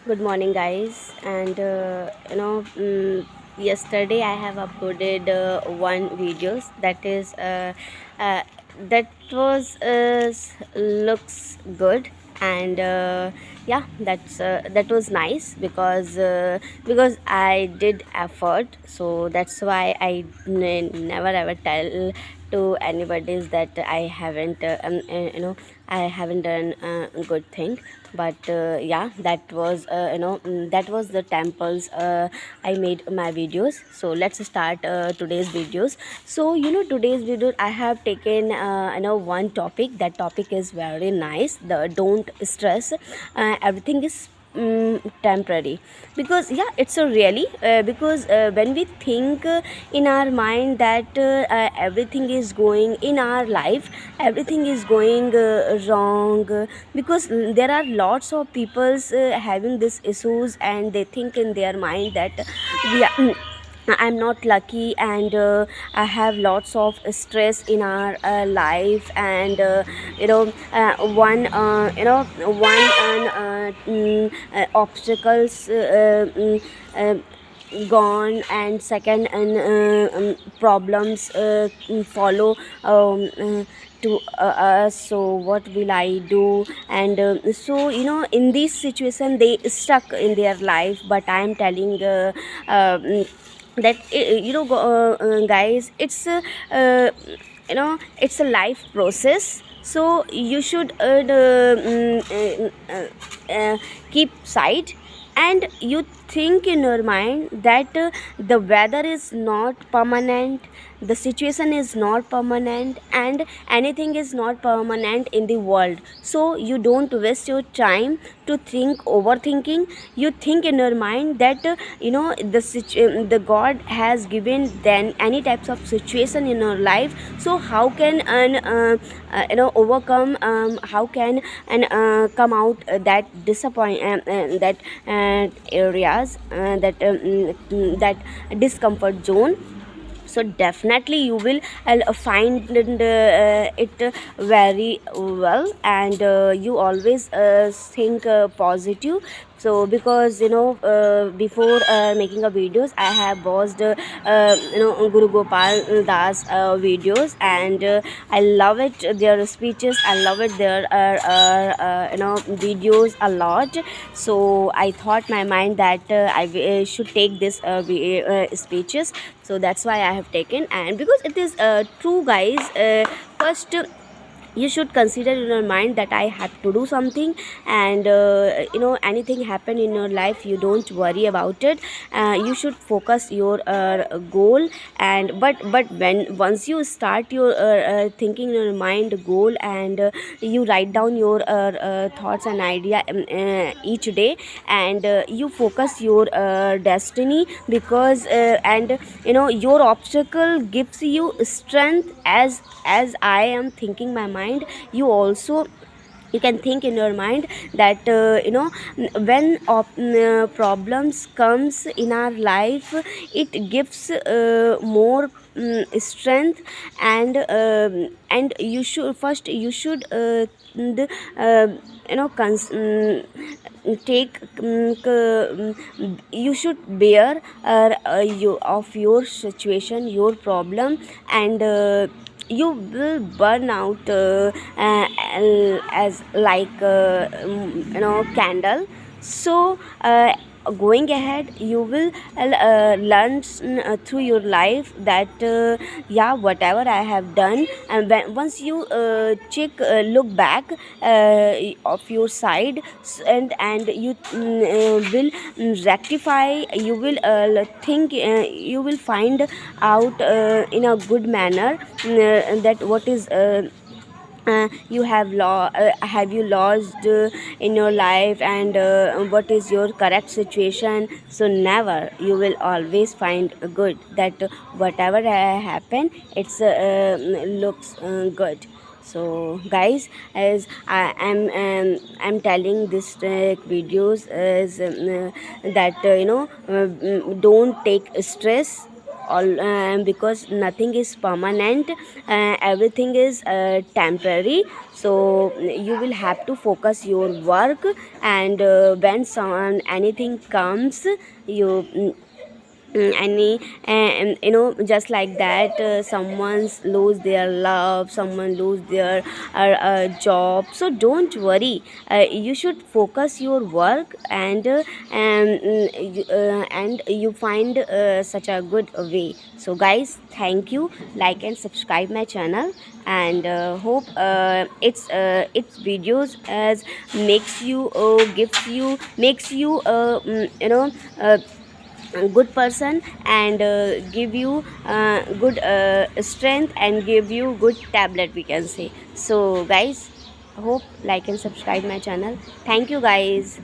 Good morning, guys. And yesterday I have uploaded one videos that is uh, that was looks good, and yeah, that was nice because I did effort, so that's why I never ever tell to anybody that I haven't I haven't done a good thing. But yeah, that was the temples I made my videos. So let's start today's videos. So today's video I have taken one topic. That topic is very nice, the don't stress, everything is temporary. Because yeah, it's a really because when we think in our mind that everything is going in our life, everything is going wrong, because there are lots of people's having these issues, and they think in their mind that we are I'm not lucky, and I have lots of stress in our life, and obstacles gone, and second and problems follow to us. So what will I do? And so in this situation they stuck in their life. But I am telling that guys, it's it's a life process. So you should keep sight, and you think in your mind that the weather is not permanent, the situation is not permanent, and anything is not permanent in the world. So you don't waste your time to think overthinking. You think in your mind that the god has given then any types of situation in your life. So how can overcome, how can and come out that disappoint that areas, that discomfort zone. So definitely you will find it very well, and you always think positive. So because before making a videos, I have watched Guru Gopal Das videos, and I love it, their speeches, I love it, their videos a lot. So I thought my mind that I should take this speeches. So that's why I have taken, and because it is true, guys. First, you should consider in your mind that I have to do something, and anything happen in your life, you don't worry about it. You should focus your goal. And but when once you start your thinking in your mind goal, and you write down your thoughts and idea each day, and you focus your destiny. Because and your obstacle gives you strength. As I am thinking my mind, you also, you can think in your mind that when problems comes in our life, it gives more strength. And you should first, you should take you should bear you of your situation, your problem, and you will burn out as like candle. So going ahead, you will learn through your life that yeah, whatever I have done. And once you check, look back of your side, and you will rectify, you will think, you will find out in a good manner that what is have you lost in your life, and what is your correct situation. So never, you will always find good, that whatever happen, it's looks good. So guys, as I am I'm telling this videos is that don't take stress all because nothing is permanent, everything is temporary. So you will have to focus your work, and when someone anything comes, you any and just like that, someone's lose their love, someone lose their job. So don't worry, you should focus your work, and you find such a good way. So guys, thank you, like and subscribe my channel, and hope its videos as makes you gives you makes you a good person, and give you good strength, and give you good tablet, we can say. So guys, hope like and subscribe my channel. Thank you guys.